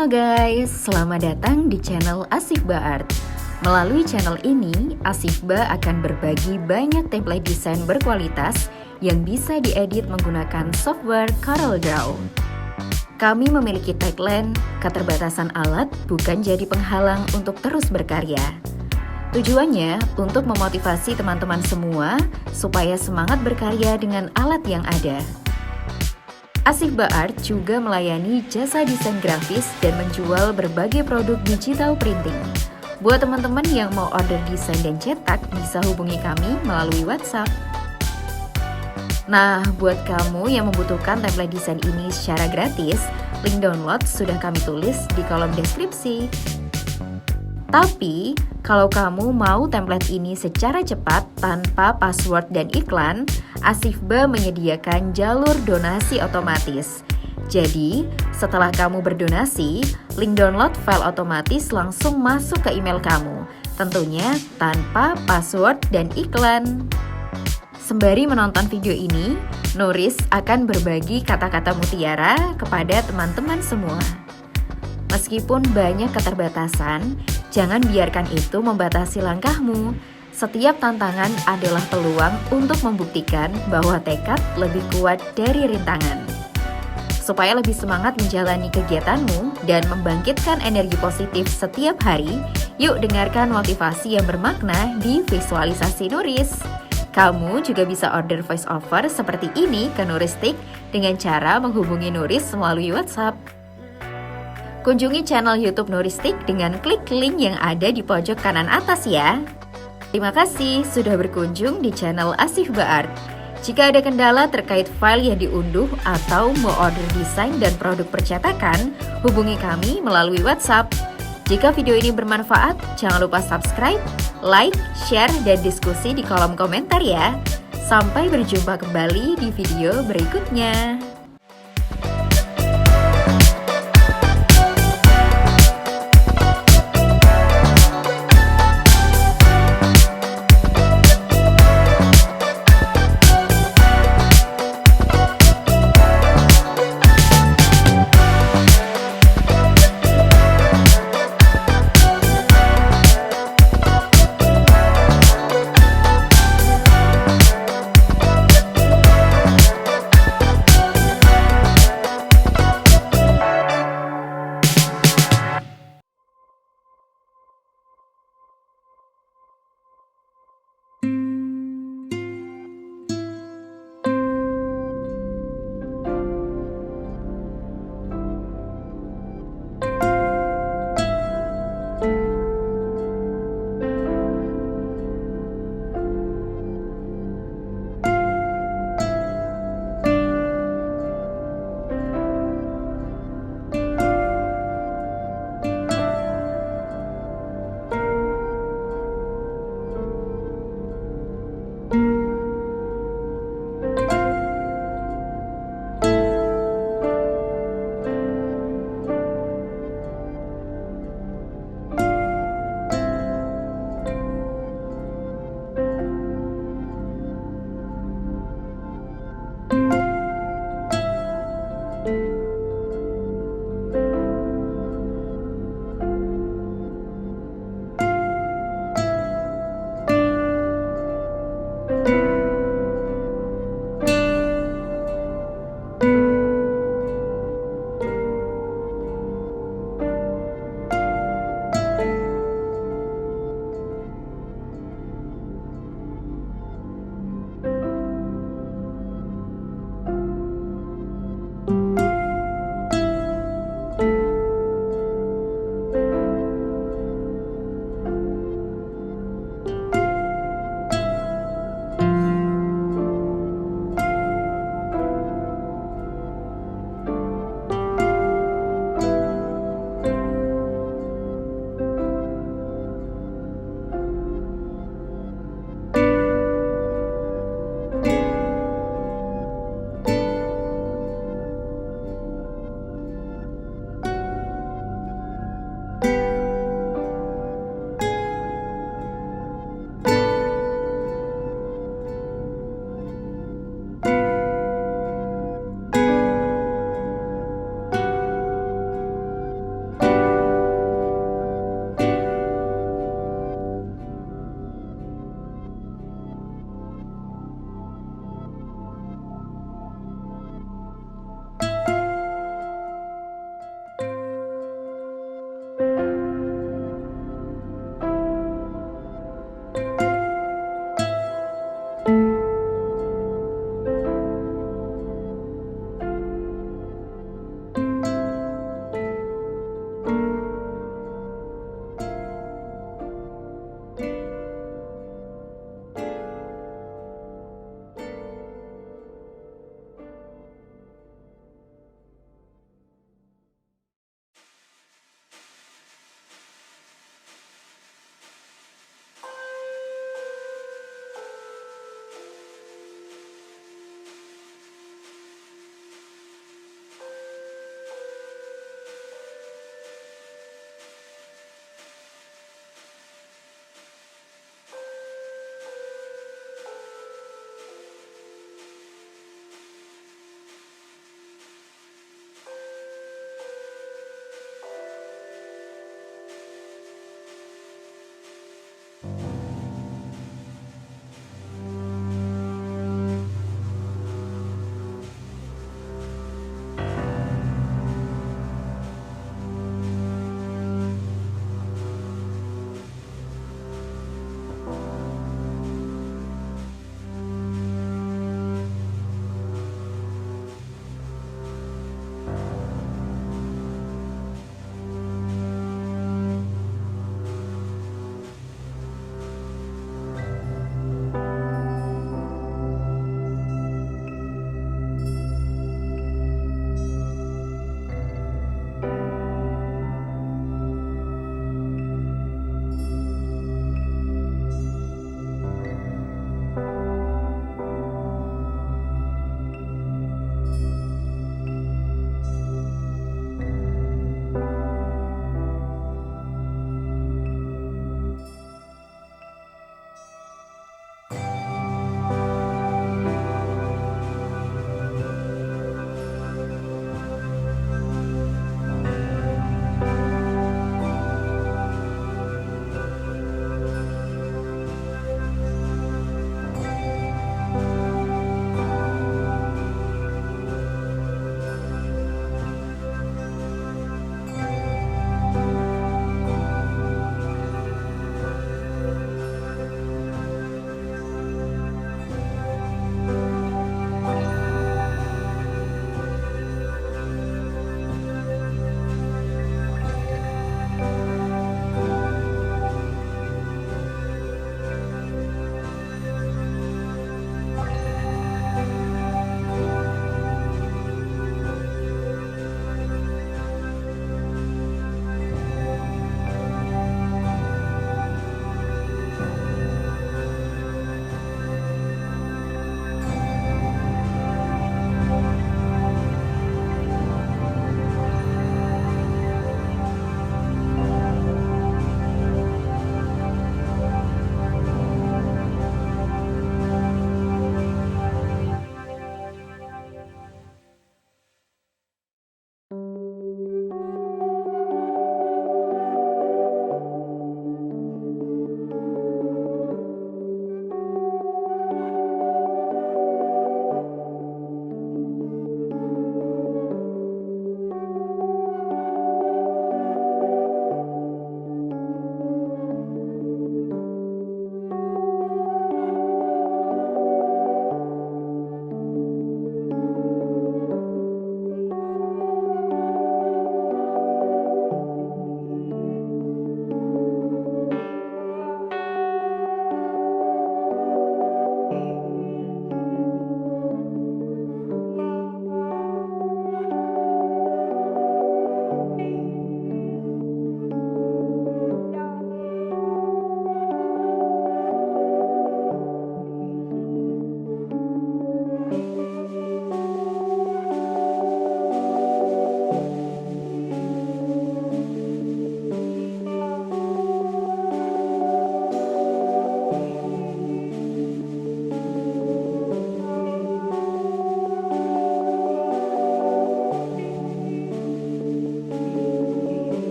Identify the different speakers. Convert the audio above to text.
Speaker 1: Halo guys, selamat datang di channel Asifba Art. Melalui channel ini, Asifba akan berbagi banyak template desain berkualitas yang bisa diedit menggunakan software CorelDRAW. Kami memiliki tagline, keterbatasan alat bukan jadi penghalang untuk terus berkarya. Tujuannya untuk memotivasi teman-teman semua supaya semangat berkarya dengan alat yang ada. Asifba Art juga melayani jasa desain grafis dan menjual berbagai produk digital printing. Buat teman-teman yang mau order desain dan cetak, bisa hubungi kami melalui WhatsApp. Nah, buat kamu yang membutuhkan template desain ini secara gratis, link download sudah kami tulis di kolom deskripsi. Tapi, kalau kamu mau template ini secara cepat tanpa password dan iklan, Asifba menyediakan jalur donasi otomatis. Jadi, setelah kamu berdonasi, link download file otomatis langsung masuk ke email kamu, tentunya tanpa password dan iklan. Sembari menonton video ini, Nuris akan berbagi kata-kata mutiara kepada teman-teman semua. Meskipun banyak keterbatasan, jangan biarkan itu membatasi langkahmu. Setiap tantangan adalah peluang untuk membuktikan bahwa tekad lebih kuat dari rintangan. Supaya lebih semangat menjalani kegiatanmu dan membangkitkan energi positif setiap hari, yuk dengarkan motivasi yang bermakna di visualisasi Nuris. Kamu juga bisa order voice over seperti ini ke Nuristik dengan cara menghubungi Nuris melalui WhatsApp. Kunjungi channel YouTube Nuristik dengan klik link yang ada di pojok kanan atas ya. Terima kasih sudah berkunjung di channel Asifba Art. Jika ada kendala terkait file yang diunduh atau mau order desain dan produk percetakan, hubungi kami melalui WhatsApp. Jika video ini bermanfaat, jangan lupa subscribe, like, share, dan diskusi di kolom komentar ya. Sampai berjumpa kembali di video berikutnya.